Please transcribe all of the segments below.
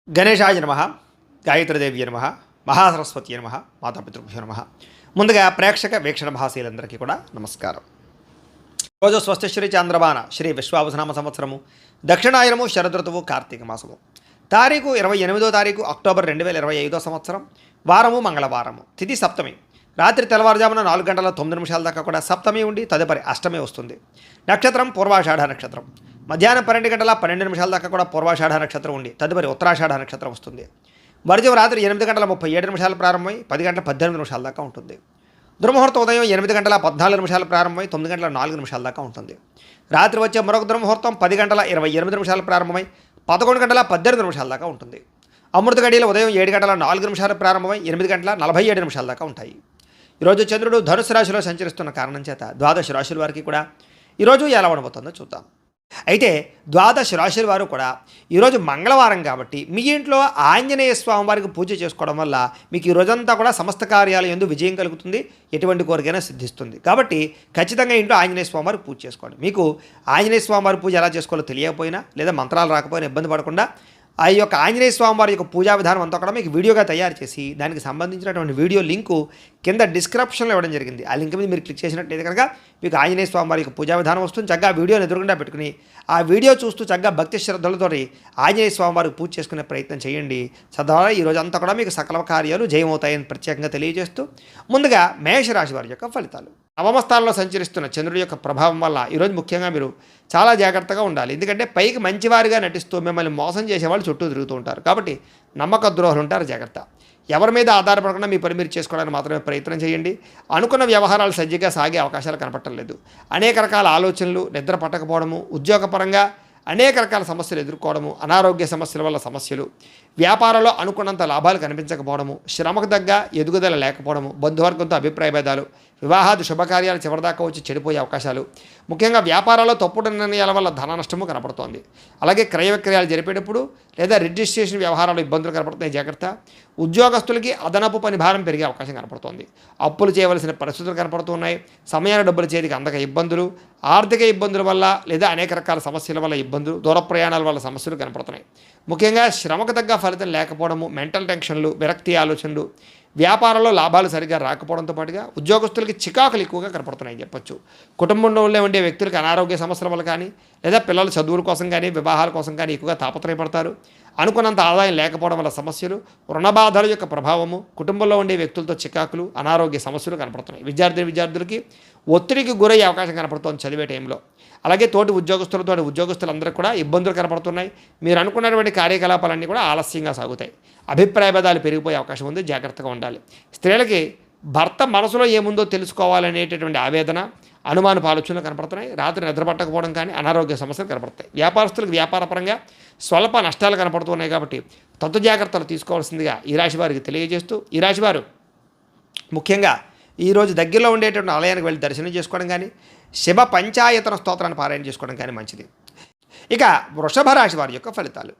గణేశాయ నమః, గాయత్రీదేవి నమః, మహాసరస్వతి నమః, మాతాపితృభ్యో నమః. ముందుగా ప్రేక్షక వీక్షణ భాషలందరికీ కూడా నమస్కారం. రోజు స్వస్తి శ్రీ చాంద్రబాణ శ్రీ విశ్వావసనామ సంవత్సరము దక్షిణాయనము శరదృతువు కార్తీక మాసము తారీఖు 28వ తారీఖు అక్టోబర్ 2025 సంవత్సరం వారము మంగళవారము తిథి సప్తమి రాత్రి తెల్లవారుజామున 4:09 దాకా కూడా సప్తమి ఉండి తదుపరి అష్టమి వస్తుంది. నక్షత్రం పూర్వాషాఢ నక్షత్రం. మధ్యాహ్నం 12:12 దాకా కూడా పూర్వాషాఢ నక్షత్రం ఉండి తదుపరి ఉత్తరాషాఢ నక్షత్రం వస్తుంది. వర్జం రాత్రి 8:37 ప్రారంభమై 10:18 దాకా ఉంటుంది. దుర్ముహూర్తం ఉదయం 8:14 ప్రారంభమై 9:04 దాకా ఉంటుంది. రాత్రి వచ్చే మరొక దుర్ముహూర్తం 10:28 ప్రారంభమై 11:18 దాకా ఉంటుంది. అమృత గడియలు ఉదయం 7:04 ప్రారంభమై 8:47 దాకా ఉంటాయి. ఈరోజు చంద్రుడు ధనుసు రాశిలో సంచరిస్తున్న కారణం చేత ద్వాదశ రాశుల వారికి కూడా ఈరోజు ఎలా ఉండబోతుందో చూద్దాం. అయితే ద్వాదశ రాశుల వారు కూడా ఈరోజు మంగళవారం కాబట్టి మీ ఇంట్లో ఆంజనేయ స్వామి వారికి పూజ చేసుకోవడం వల్ల మీకు ఈ రోజంతా కూడా సమస్త కార్యాలు యందు విజయం కలుగుతుంది, ఎటువంటి కోరికైనా సిద్ధిస్తుంది. కాబట్టి ఖచ్చితంగా ఇంట్లో ఆంజనేయ స్వామి వారికి పూజ చేసుకోండి. మీకు ఆంజనేయ స్వామి వారి పూజ ఎలా చేసుకోవాలో తెలియకపోయినా లేదా మంత్రాలు రాకపోయినా ఇబ్బంది పడకుండా ఆ యొక్క ఆంజనేయ స్వామి వారి యొక్క పూజా విధానం అంతా కూడా మీకు వీడియోగా తయారు చేసి దానికి సంబంధించినటువంటి వీడియో లింకు కింద డిస్క్రిప్షన్లో ఇవ్వడం జరిగింది. ఆ లింక్ మీద మీరు క్లిక్ చేసినట్లయితే కనుక మీకు ఆంజనేయ స్వామి వారి యొక్క పూజా విధానం వస్తుంది. చక్కగా వీడియోని ఎదురుగుండా పెట్టుకుని ఆ వీడియో చూస్తూ చక్కగా భక్తి శ్రద్ధలతోటి ఆంజనేయ స్వామి వారికి పూజ చేసుకునే ప్రయత్నం చేయండి. తద్వారా ఈ రోజంతా కూడా మీకు సకల కార్యాలు జయమవుతాయని ప్రత్యేకంగా తెలియజేస్తూ ముందుగా మేషరాశి వారి యొక్క ఫలితాలు. నవమ స్థానంలో సంచరిస్తున్న చంద్రుడి యొక్క ప్రభావం వల్ల ఈరోజు ముఖ్యంగా మీరు చాలా జాగ్రత్తగా ఉండాలి. ఎందుకంటే పైకి మంచివారిగా నటిస్తూ మిమ్మల్ని మోసం చేసేవాళ్ళు చుట్టూ తిరుగుతూ ఉంటారు. కాబట్టి నమ్మక ద్రోహులు ఉంటారు, జాగ్రత్త. ఎవరి మీద ఆధారపడకుండా మీ పని మీరు చేసుకోవడానికి మాత్రమే ప్రయత్నం చేయండి. అనుకున్న వ్యవహారాలు సజ్జగా సాగే అవకాశాలు కనపట్టలేదు. అనేక రకాల ఆలోచనలు, నిద్ర పట్టకపోవడము, ఉద్యోగపరంగా అనేక రకాల సమస్యలు ఎదుర్కోవడము, అనారోగ్య సమస్యల వల్ల సమస్యలు, వ్యాపారంలో అనుకున్నంత లాభాలు కనిపించకపోవడము, శ్రమకు తగ్గ ఎదుగుదల లేకపోవడము, బంధువర్గంతో అభిప్రాయ భేదాలు, వివాహాది శుభకార్యాలు చివరిదాకా వచ్చి చెడిపోయే అవకాశాలు, ముఖ్యంగా వ్యాపారాల్లో తప్పుడు నిర్ణయాల వల్ల ధన నష్టము కనపడుతోంది. అలాగే క్రయ విక్రయాలు జరిపేటప్పుడు లేదా రిజిస్ట్రేషన్ వ్యవహారాలు ఇబ్బందులు కనపడుతున్నాయి, జాగ్రత్త. ఉద్యోగస్తులకి అదనపు పని భారం పెరిగే అవకాశం కనపడుతోంది. అప్పులు చేయవలసిన పరిస్థితులు కనపడుతున్నాయి. సమయాన డబ్బులు చేతికి అందక ఇబ్బందులు, ఆర్థిక ఇబ్బందుల వల్ల లేదా అనేక రకాల సమస్యల వల్ల ఇబ్బందులు, దూర ప్రయాణాల వల్ల సమస్యలు కనపడుతున్నాయి. ముఖ్యంగా శ్రమకు తగ్గ ఫలితం లేకపోవడము, మెంటల్ టెన్షన్లు, విరక్తి ఆలోచనలు, వ్యాపారంలో లాభాలు సరిగ్గా రాకపోవడంతో పాటుగా ఉద్యోగస్తులకి చికాకులు ఎక్కువగా కనపడుతున్నాయని చెప్పొచ్చు. కుటుంబంలో ఉండే వ్యక్తులకు అనారోగ్య సమస్యల వల్ల కానీ లేదా పిల్లల చదువుల కోసం కానీ వివాహాల కోసం కానీ ఎక్కువగా తాపత్రయపడతారు. అనుకున్నంత ఆదాయం లేకపోవడం వల్ల సమస్యలు, రుణబాధల యొక్క ప్రభావము, కుటుంబంలో ఉండే వ్యక్తులతో చికాకులు, అనారోగ్య సమస్యలు కనపడుతున్నాయి. విద్యార్థులకి ఒత్తిడికి గురయ్యే అవకాశం కనపడుతోంది చదివే టైంలో. అలాగే తోటి ఉద్యోగస్తులందరికీ కూడా ఇబ్బందులు కనపడుతున్నాయి. మీరు అనుకున్నటువంటి కార్యకలాపాలన్నీ కూడా ఆలస్యంగా సాగుతాయి. అభిప్రాయ భేదాలు పెరిగిపోయే అవకాశం ఉంది, జాగ్రత్తగా ఉండాలి. స్త్రీలకి భర్త మనసులో ఏముందో తెలుసుకోవాలనేటటువంటి ఆవేదన, అనుమానపు ఆలోచనలు కనపడుతున్నాయి. రాత్రి నిద్ర పట్టకపోవడం కానీ అనారోగ్య సమస్యలు కనపడతాయి. వ్యాపారస్తులకు వ్యాపారపరంగా స్వల్ప నష్టాలు కనపడుతున్నాయి. కాబట్టి తత్వ జాగ్రత్తలు తీసుకోవాల్సిందిగా ఈ రాశి వారికి తెలియజేస్తూ, ఈ రాశివారు ముఖ్యంగా ఈరోజు దగ్గరలో ఉండేటువంటి ఆలయానికి వెళ్ళి దర్శనం చేసుకోవడం కానీ శివ పంచాయతన స్తోత్రాన్ని పారాయణ చేసుకోవడం కానీ మంచిది. ఇక వృషభ రాశి వారి యొక్క ఫలితాలు.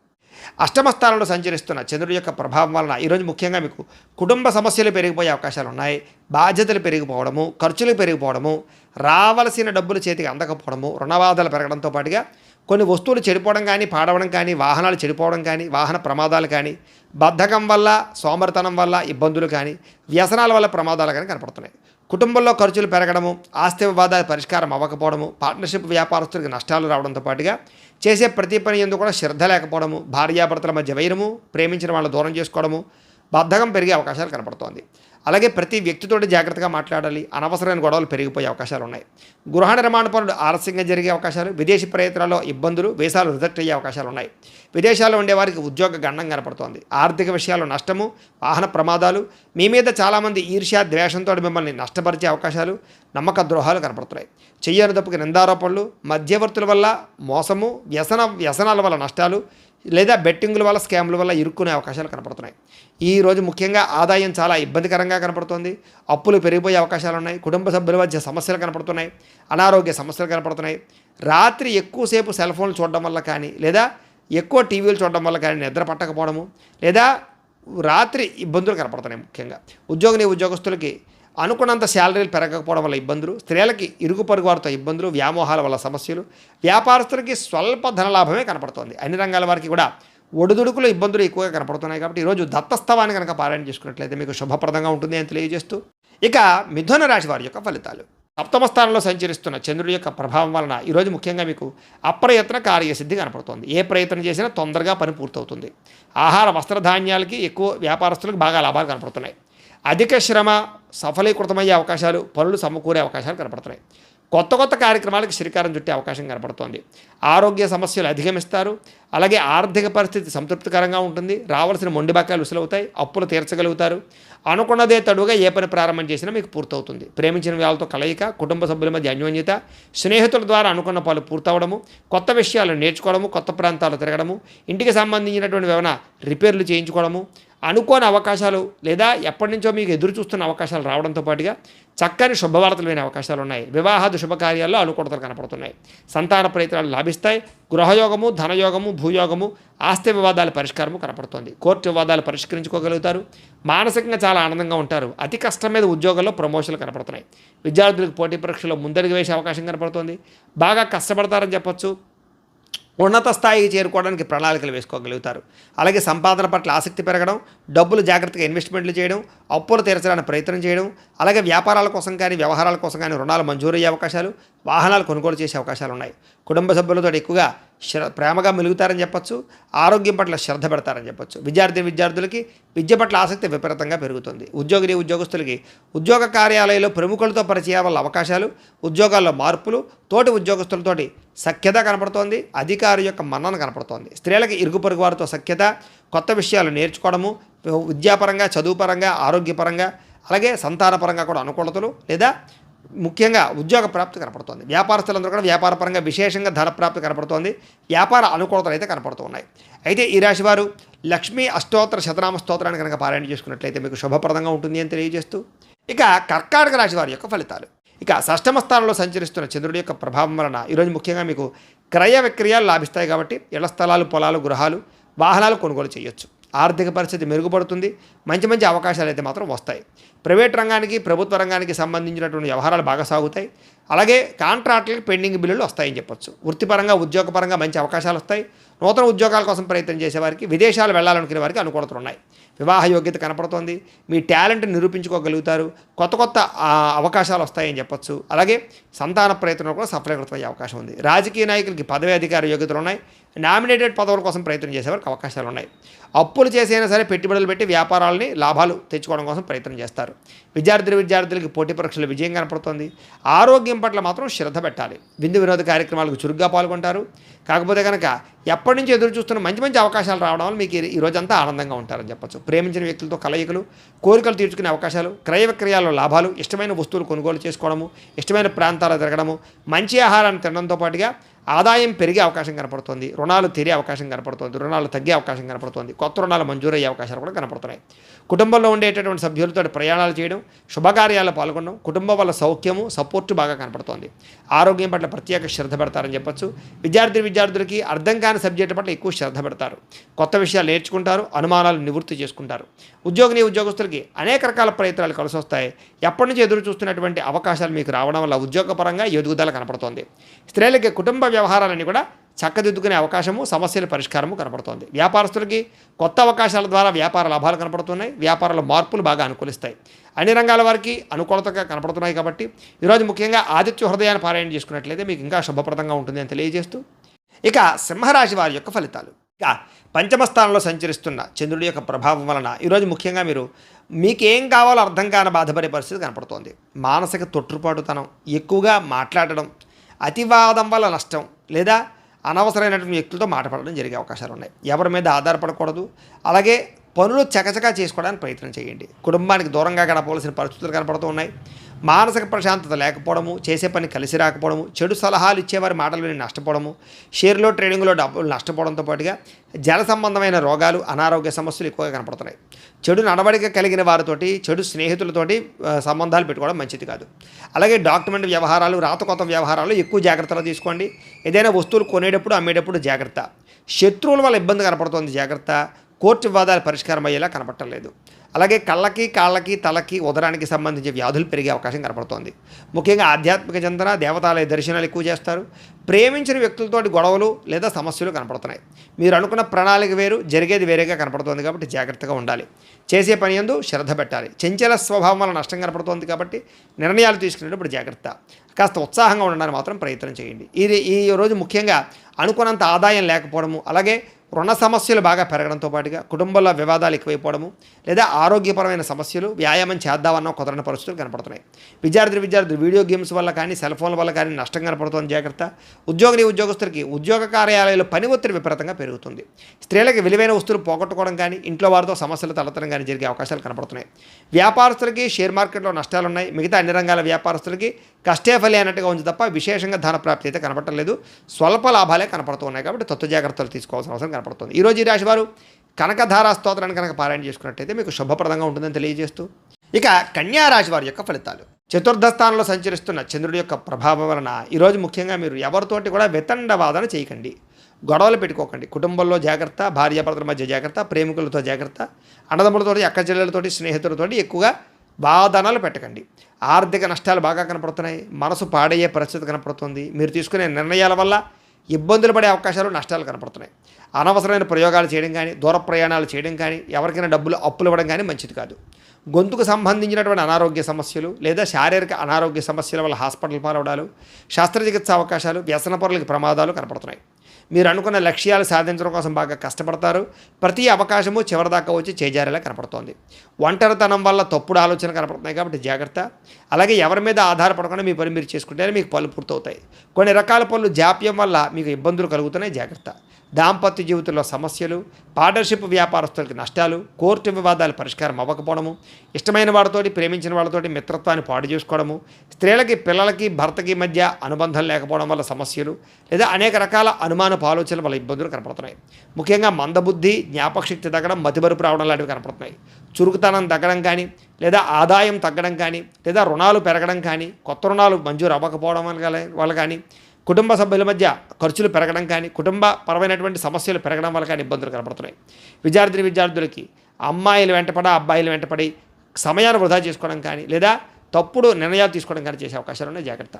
అష్టమ స్థానంలో సంచరిస్తున్న చంద్రుడి యొక్క ప్రభావం వలన ఈరోజు ముఖ్యంగా మీకు కుటుంబ సమస్యలు పెరిగిపోయే అవకాశాలు ఉన్నాయి. బాధ్యతలు పెరిగిపోవడము, ఖర్చులు పెరిగిపోవడము, రావలసిన డబ్బులు చేతికి అందకపోవడము, రుణబాధలు పెరగడంతో పాటుగా కొన్ని వస్తువులు చెడిపోవడం కానీ, పాడవడం కానీ, వాహనాలు చెడిపోవడం కానీ, వాహన ప్రమాదాలు కానీ, బద్ధకం వల్ల, సోమరితనం వల్ల ఇబ్బందులు కానీ, వ్యసనాల వల్ల ప్రమాదాలు కానీ కనపడుతున్నాయి. కుటుంబంలో ఖర్చులు పెరగడము, ఆస్తి వివాదాల పరిష్కారం అవ్వకపోవడము, పార్ట్నర్షిప్ వ్యాపారస్తులకు నష్టాలు రావడంతో పాటుగా చేసే ప్రతి పని ఎందుకు కూడా శ్రద్ధ లేకపోవడము, భార్యాభర్తల మధ్య వైరము, ప్రేమించిన వాళ్ళని దూరం చేసుకోవడము, బద్ధకం పెరిగే అవకాశాలు కనపడుతోంది. అలాగే ప్రతి వ్యక్తితోటి జాగ్రత్తగా మాట్లాడాలి. అనవసరమైన గొడవలు పెరిగిపోయే అవకాశాలు ఉన్నాయి. గృహ నిర్మాణ పనులు ఆలస్యంగా జరిగే అవకాశాలు, విదేశీ ప్రయత్నాల్లో ఇబ్బందులు, వీసాలు రిజెక్ట్ అయ్యే అవకాశాలు ఉన్నాయి. విదేశాల్లో ఉండేవారికి ఉద్యోగ గండం కనపడుతోంది. ఆర్థిక విషయాల్లో నష్టము, వాహన ప్రమాదాలు, మీ మీద చాలామంది ఈర్ష్య ద్వేషంతో మిమ్మల్ని నష్టపరిచే అవకాశాలు, నమ్మక ద్రోహాలు కనపడుతున్నాయి. చెయ్యని తప్పుకి నిందారోపణలు, మధ్యవర్తుల వల్ల మోసము, వ్యసనాల వల్ల నష్టాలు లేదా బెట్టింగుల వల్ల స్కామ్ల వల్ల ఇరుక్కునే అవకాశాలు కనపడుతున్నాయి. ఈరోజు ముఖ్యంగా ఆదాయం చాలా ఇబ్బందికరంగా కనపడుతుంది. అప్పులు పెరిగిపోయే అవకాశాలు ఉన్నాయి. కుటుంబ సభ్యుల మధ్య సమస్యలు కనపడుతున్నాయి. అనారోగ్య సమస్యలు కనపడుతున్నాయి. రాత్రి ఎక్కువసేపు సెల్ ఫోన్లు చూడడం వల్ల కానీ లేదా ఎక్కువ టీవీలు చూడడం వల్ల కానీ నిద్ర పట్టకపోవడము లేదా రాత్రి ఇబ్బందులు కనపడుతున్నాయి. ముఖ్యంగా ఉద్యోగస్తులకి అనుకున్నంత శాలరీలు పెరగకపోవడం వల్ల ఇబ్బందులు, స్త్రీలకి ఇరుగు పొరుగు వారితో ఇబ్బందులు, వ్యామోహాల వల్ల సమస్యలు, వ్యాపారస్తులకి స్వల్ప ధనలాభమే కనపడుతోంది. అన్ని రంగాల వారికి కూడా ఒడిదుడుకులు ఇబ్బందులు ఎక్కువగా కనపడుతున్నాయి కాబట్టి ఈరోజు దత్తస్తవాన్ని కనుక పారాయణ చేసుకున్నట్లయితే మీకు శుభప్రదంగా ఉంటుంది అని తెలియజేస్తూ, ఇక మిథున రాశి వారి యొక్క ఫలితాలు. సప్తమ స్థానంలో సంచరిస్తున్న చంద్రుడి యొక్క ప్రభావం వలన ఈరోజు ముఖ్యంగా మీకు అప్రయత్న కార్యసిద్ధి కనపడుతోంది. ఏ ప్రయత్నం చేసినా తొందరగా పని పూర్తవుతుంది. ఆహార వస్త్రధాన్యాలకి ఎక్కువ వ్యాపారస్తులకు బాగా లాభాలు కనపడుతున్నాయి. అధిక శ్రమ సఫలీకృతమయ్యే అవకాశాలు, పనులు సమకూరే అవకాశాలు కనపడుతున్నాయి. కొత్త కొత్త కార్యక్రమాలకు శ్రీకారం చుట్టే అవకాశం కనపడుతోంది. ఆరోగ్య సమస్యలు అధిగమిస్తారు. అలాగే ఆర్థిక పరిస్థితి సంతృప్తికరంగా ఉంటుంది. రావాల్సిన మొండి బకాయిలు విసులవుతాయి. అప్పులు తీర్చగలుగుతారు. అనుకున్నదే తడుగా ఏ పని ప్రారంభం చేసినా మీకు పూర్తవుతుంది. ప్రేమించిన వాళ్ళతో కలయిక, కుటుంబ సభ్యుల మధ్య అన్యోన్యత, స్నేహితుల ద్వారా అనుకున్న పనులు పూర్తవడము, కొత్త విషయాలు నేర్చుకోవడము, కొత్త ప్రాంతాలు తిరగడము, ఇంటికి సంబంధించినటువంటి ఏమైనా రిపేర్లు చేయించుకోవడము, అనుకోని అవకాశాలు లేదా ఎప్పటి నుంచో మీకు ఎదురు చూస్తున్న అవకాశాలు రావడంతో పాటుగా చక్కని శుభవార్తలు వినే అవకాశాలు ఉన్నాయి. వివాహాది శుభకార్యాల్లో అనుకూలతలు కనపడుతున్నాయి. సంతాన ప్రయత్నాలు లాభిస్తాయి. గృహయోగము, ధనయోగము, భూయోగము, ఆస్తి వివాదాల పరిష్కారము కనపడుతుంది. కోర్టు వివాదాలు పరిష్కరించుకోగలుగుతారు. మానసికంగా చాలా ఆనందంగా ఉంటారు. అతి కష్టం మీద ఉద్యోగాల్లో ప్రమోషన్లు కనపడుతున్నాయి. విద్యార్థులకు పోటీ పరీక్షలో ముందడుగు వేసే అవకాశం కనపడుతుంది. బాగా కష్టపడతారని చెప్పొచ్చు. ఉన్నత స్థాయికి చేరుకోవడానికి ప్రణాళికలు వేసుకోగలుగుతారు. అలాగే సంపాదన పట్ల ఆసక్తి పెరగడం, డబ్బులు జాగ్రత్తగా ఇన్వెస్ట్మెంట్లు చేయడం, అప్పులు తీర్చడానికి ప్రయత్నం చేయడం, అలాగే వ్యాపారాల కోసం కానీ వ్యవహారాల కోసం కానీ రుణాలు మంజూరయ్యే అవకాశాలు, వాహనాలు కొనుగోలు చేసే అవకాశాలు ఉన్నాయి. కుటుంబ సభ్యులతో ఎక్కువగా ప్రేమగా మెలుగుతారని చెప్పొచ్చు. ఆరోగ్యం పట్ల శ్రద్ధ పెడతారని చెప్పొచ్చు. విద్యార్థులకి విద్య పట్ల ఆసక్తి విపరీతంగా పెరుగుతుంది. ఉద్యోగస్తులకి ఉద్యోగ కార్యాలయంలో ప్రముఖులతో పరిచయాల వల్ల అవకాశాలు, ఉద్యోగాల్లో మార్పులు, తోటి ఉద్యోగస్తులతోటి సఖ్యత కనపడుతోంది. అధికారి యొక్క మన్నన కనపడుతోంది. స్త్రీలకి ఇరుగు పొరుగు వారితో సఖ్యత, కొత్త విషయాలు నేర్చుకోవడము, విద్యాపరంగా, చదువుపరంగా, ఆరోగ్యపరంగా, అలాగే సంతానపరంగా కూడా అనుకూలతలు లేదా ముఖ్యంగా ఉద్యోగ ప్రాప్తి కనపడుతోంది. వ్యాపారస్తులందరూ కూడా వ్యాపారపరంగా విశేషంగా ధన ప్రాప్తి కనపడుతోంది. వ్యాపార అనుకూలతలు అయితే కనపడుతున్నాయి. అయితే ఈ రాశివారు లక్ష్మీ అష్టోత్తర శతనామ స్తోత్రాన్ని కనుక పారాయణ చేసుకున్నట్లయితే మీకు శుభప్రదంగా ఉంటుంది అని తెలియజేస్తూ, ఇక కర్కాటక రాశి వారి యొక్క ఫలితాలు. ఇక షష్టమ స్థానంలో సంచరిస్తున్న చంద్రుడి యొక్క ప్రభావం వలన ఈరోజు ముఖ్యంగా మీకు క్రయ విక్రయాలు లాభిస్తాయి. కాబట్టి ఇళ్ల స్థలాలు, పొలాలు, గృహాలు, వాహనాలు కొనుగోలు చేయొచ్చు. ఆర్థిక పరిస్థితి మెరుగుపడుతుంది. మంచి మంచి అవకాశాలు అయితే మాత్రం వస్తాయి. ప్రైవేట్ రంగానికి, ప్రభుత్వ రంగానికి సంబంధించినటువంటి వ్యవహారాలు బాగా సాగుతాయి. అలాగే కాంట్రాక్టులకి పెండింగ్ బిల్లులు వస్తాయని చెప్పొచ్చు. వృత్తిపరంగా, ఉద్యోగపరంగా మంచి అవకాశాలు వస్తాయి. నూతన ఉద్యోగాల కోసం ప్రయత్నం చేసేవారికి, విదేశాలు వెళ్ళాలనుకునే వారికి అనుకూలతలు ఉన్నాయి. వివాహ యోగ్యత కనపడుతోంది. మీ టాలెంట్ నిరూపించుకోగలుగుతారు. కొత్త కొత్త అవకాశాలు వస్తాయని చెప్పొచ్చు. అలాగే సంతాన ప్రయత్నం కూడా సఫలీకృతమయ్యే అవకాశం ఉంది. రాజకీయ నాయకులకి పదవి అధికార యోగ్యతలు ఉన్నాయి. నామినేటెడ్ పదవుల కోసం ప్రయత్నం చేసేవారికి అవకాశాలు ఉన్నాయి. అప్పులు చేసైనా సరే పెట్టుబడులు పెట్టి వ్యాపారాలని లాభాలు తెచ్చుకోవడం కోసం ప్రయత్నం చేస్తారు. విద్యార్థులకి పోటీ పరీక్షలు విజయం కనపడుతుంది. ఆరోగ్యం పట్ల మాత్రం శ్రద్ధ పెట్టాలి. విందు వినోద కార్యక్రమాలకు చురుగ్గా పాల్గొంటారు. కాకపోతే కనుక ఎప్పటి నుంచి ఎదురు చూస్తున్న మంచి మంచి అవకాశాలు రావడం వల్ల మీకు ఈ రోజంతా ఆనందంగా ఉంటారని చెప్పచ్చు. ప్రేమించిన వ్యక్తులతో కలయికలు, కోరికలు తీర్చుకునే అవకాశాలు, క్రయ విక్రయాల్లో లాభాలు, ఇష్టమైన వస్తువులు కొనుగోలు చేసుకోవడము, ఇష్టమైన ప్రాంతాలు తిరగడము, మంచి ఆహారాన్ని తినడంతో పాటుగా ఆదాయం పెరిగే అవకాశం కనపడుతుంది. రుణాలు తీరే అవకాశం కనపడుతుంది. రుణాలు తగ్గే అవకాశం కనపడుతుంది. కొత్త రుణాలు మంజూరయ్యే అవకాశాలు కూడా కనపడుతున్నాయి. కుటుంబంలో ఉండేటటువంటి సభ్యులతో ప్రయాణాలు చేయడం, శుభకార్యాల్లో పాల్గొనడం, కుటుంబం వల్ల సౌఖ్యము, సపోర్టు బాగా కనపడుతోంది. ఆరోగ్యం పట్ల ప్రత్యేక శ్రద్ధ పెడతారని చెప్పొచ్చు. విద్యార్థులకి అర్థం కాని సబ్జెక్టు పట్ల ఎక్కువ శ్రద్ధ పెడతారు. కొత్త విషయాలు నేర్చుకుంటారు. అనుమానాలు నివృత్తి చేసుకుంటారు. ఉద్యోగస్తులకి అనేక రకాల ప్రయత్నాలు కలిసి వస్తాయి. ఎప్పటి నుంచి ఎదురు చూస్తున్నటువంటి అవకాశాలు మీకు రావడం వల్ల ఉద్యోగపరంగా ఎదుగుదల కనపడుతోంది. స్త్రీలకి కుటుంబ వ్యవహారాలన్నీ కూడా చక్కదిద్దుకునే అవకాశము, సమస్యల పరిష్కారము కనపడుతోంది. వ్యాపారస్తులకి కొత్త అవకాశాల ద్వారా వ్యాపార లాభాలు కనపడుతున్నాయి. వ్యాపారాల మార్పులు బాగా అనుకూలిస్తాయి. అన్ని రంగాల వారికి అనుకూలతగా కనపడుతున్నాయి. కాబట్టి ఈరోజు ముఖ్యంగా ఆదిత్య హృదయాన్ని పారాయణ చేసుకున్నట్లయితే మీకు ఇంకా శుభప్రదంగా ఉంటుంది అని తెలియజేస్తూ, ఇక సింహరాశి వారి యొక్క ఫలితాలు. ఇక పంచమ స్థానంలో సంచరిస్తున్న చంద్రుడి యొక్క ప్రభావం వలన ఈరోజు ముఖ్యంగా మీకేం కావాలో అర్థం కాని బాధపడే పరిస్థితి కనపడుతోంది. మానసిక తొట్టుపాటుతనం, ఎక్కువగా మాట్లాడడం, అతివాదం వల్ల నష్టం లేదా అనవసరమైనటువంటి వ్యక్తులతో మాట్లాడడం జరిగే అవకాశాలు ఉన్నాయి. ఎవరి మీద ఆధారపడకూడదు. అలాగే పనులు చకచకా చేసుకోవడానికి ప్రయత్నం చేయండి. కుటుంబానికి దూరంగా గడపవలసిన పరిస్థితులు కనపడుతూ ఉన్నాయి. మానసిక ప్రశాంతత లేకపోవడము, చేసే పని కలిసి రాకపోవడము, చెడు సలహాలు ఇచ్చేవారి మాటలు విని నష్టపోవడము, షేర్లో ట్రేడింగ్లో డబ్బులు నష్టపోవడంతో పాటుగా జల సంబంధమైన రోగాలు, అనారోగ్య సమస్యలు ఎక్కువగా కనపడుతున్నాయి. చెడు నడవడిక కలిగిన వారితోటి, చెడు స్నేహితులతోటి సంబంధాలు పెట్టుకోవడం మంచిది కాదు. అలాగే డాక్యుమెంట్ వ్యవహారాలు, రాతకొత్త వ్యవహారాలు ఎక్కువ జాగ్రత్తలు తీసుకోండి. ఏదైనా వస్తువులు కొనేటప్పుడు, అమ్మేటప్పుడు జాగ్రత్త. శత్రువుల వల్ల ఇబ్బంది కనపడుతుంది, జాగ్రత్త. కోర్టు వివాదాలు పరిష్కారం అయ్యేలా కనపడలేదు. అలాగే కళ్ళకి, కాళ్ళకి, తలకి, ఉదరానికి సంబంధించి వ్యాధులు పెరిగే అవకాశం కనపడుతోంది. ముఖ్యంగా ఆధ్యాత్మిక చింతన, దేవతాలయ దర్శనాలు ఎక్కువ చేస్తారు. ప్రేమించిన వ్యక్తులతోటి గొడవలు లేదా సమస్యలు కనపడుతున్నాయి. మీరు అనుకున్న ప్రణాళిక వేరు, జరిగేది వేరేగా కనపడుతోంది కాబట్టి జాగ్రత్తగా ఉండాలి. చేసే పని యందు శ్రద్ధ పెట్టాలి. చంచల స్వభావం వల్ల నష్టం కనపడుతోంది కాబట్టి నిర్ణయాలు తీసుకునేటప్పుడు జాగ్రత్త. కాస్త ఉత్సాహంగా ఉండడానికి మాత్రం ప్రయత్నం చేయండి. ఈ రోజు ముఖ్యంగా అనుకున్నంత ఆదాయం లేకపోవడము, అలాగే రుణ సమస్యలు బాగా పెరగడంతో పాటుగా కుటుంబంలో వివాదాలు ఎక్కువైపోవడము, లేదా ఆరోగ్యపరమైన సమస్యలు, వ్యాయామం చేద్దామన్న కుదరని పరిస్థితులు కనపడుతున్నాయి. విద్యార్థులు వీడియో గేమ్స్ వల్ల కానీ, సెల్ ఫోన్ల వల్ల కానీ నష్టం కనపడుతుంది, జాగ్రత్త. ఉద్యోగస్తులకి ఉద్యోగ కార్యాలయాల్లో పని ఒత్తిడి విపరీతంగా పెరుగుతుంది. స్త్రీలకు విలువైన వస్తువులు పోగొట్టుకోవడం కానీ, ఇంట్లో వారితో సమస్యలు తలెత్తడం కానీ జరిగే అవకాశాలు కనపడుతున్నాయి. వ్యాపారస్తులకి షేర్ మార్కెట్లో నష్టాలు ఉన్నాయి. మిగతా అన్ని రంగాల వ్యాపారస్తులకి కష్టే ఫలి అన్నట్టుగా ఉంది తప్ప విశేషంగా ధన ప్రాప్తి అయితే కనపడలేదు. స్వల్ప లాభాలే కనపడుతూ ఉన్నాయి కాబట్టి తత్వ జాగ్రత్తలు తీసుకోవాల్సిన అవసరం కనపడుతుంది. ఈరోజు ఈ రాశి వారు కనకధారా స్తోత్రాన్ని కనుక పారాయణ చేసుకున్నట్టయితే మీకు శుభప్రదంగా ఉంటుందని తెలియజేస్తూ, ఇక కన్యా రాశి వారి యొక్క ఫలితాలు. చతుర్థ స్థానంలో సంచరిస్తున్న చంద్రుడి యొక్క ప్రభావం వలన ఈరోజు ముఖ్యంగా మీరు ఎవరితోటి కూడా వితండవాదన చేయకండి, గొడవలు పెట్టుకోకండి. కుటుంబంలో జాగ్రత్త, భార్యాభర్తల మధ్య జాగ్రత్త, ప్రేమికులతో జాగ్రత్త, అన్నదమ్ములతోటి, అక్కచెల్లెలతోటి, స్నేహితులతోటి ఎక్కువగా వాదనలు పెట్టకండి. ఆర్థిక నష్టాలు బాగా కనపడుతున్నాయి. మనసు పాడయ్యే పరిస్థితి కనపడుతుంది. మీరు తీసుకునే నిర్ణయాల వల్ల ఇబ్బందులు పడే అవకాశాలు, నష్టాలు కనపడుతున్నాయి. అనవసరమైన ప్రయోగాలు చేయడం కానీ, దూర ప్రయాణాలు చేయడం కానీ, ఎవరికైనా డబ్బులు అప్పులు ఇవ్వడం కానీ మంచిది కాదు. గొంతుకు సంబంధించినటువంటి అనారోగ్య సమస్యలు లేదా శారీరక అనారోగ్య సమస్యల వల్ల హాస్పిటల్ పాలవడాలు, శస్త్రచికిత్స అవకాశాలు, వ్యసనపరులకి ప్రమాదాలు కనపడుతున్నాయి. మీరు అనుకున్న లక్ష్యాలు సాధించడం కోసం బాగా కష్టపడతారు. ప్రతి అవకాశము చివరిదాకా వచ్చి చేజారేలా కనపడుతోంది. ఒంటరితనం వల్ల తప్పుడు ఆలోచన కనపడుతున్నాయి కాబట్టి జాగ్రత్త. అలాగే ఎవరి మీద ఆధారపడకుండా మీ పని మీరు చేసుకుంటేనే మీకు పనులు పూర్తవుతాయి. కొన్ని రకాల పనులు జాప్యం వల్ల మీకు ఇబ్బందులు కలుగుతున్నాయి, జాగ్రత్త. దాంపత్య జీవితంలో సమస్యలు, పార్ట్నర్షిప్ వ్యాపారస్తులకి నష్టాలు, కోర్టు వివాదాలు పరిష్కారం అవ్వకపోవడము, ఇష్టమైన వాళ్ళతోటి, ప్రేమించిన వాళ్ళతోటి మిత్రత్వాన్ని పాడు చేసుకోవడము, స్త్రీలకి, పిల్లలకి, భర్తకి మధ్య అనుబంధం లేకపోవడం వల్ల సమస్యలు, లేదా అనేక రకాల అనుమానపు ఆలోచనల వల్ల ఇబ్బందులు కనపడుతున్నాయి. ముఖ్యంగా మందబుద్ధి, జ్ఞాపకశక్తి తగ్గడం, మతిమరుపు రావడం లాంటివి కనపడుతున్నాయి. చురుకుతనం తగ్గడం కానీ, లేదా ఆదాయం తగ్గడం కానీ, లేదా రుణాలు పెరగడం కానీ, కొత్త రుణాలు మంజూరు అవ్వకపోవడం వల్ల కానీ, కుటుంబ సభ్యుల మధ్య ఖర్చులు పెరగడం కానీ, కుటుంబ పరమైనటువంటి సమస్యలు పెరగడం వల్ల కానీ ఇబ్బందులు కనపడుతున్నాయి. విద్యార్థులకి అమ్మాయిలు వెంటపడి, అబ్బాయిలు వెంటపడి సమయాన్ని వృధా చేసుకోవడం కానీ, లేదా తప్పుడు నిర్ణయాలు తీసుకోవడం కానీ చేసే అవకాశాలు ఉన్నాయి, జాగ్రత్త.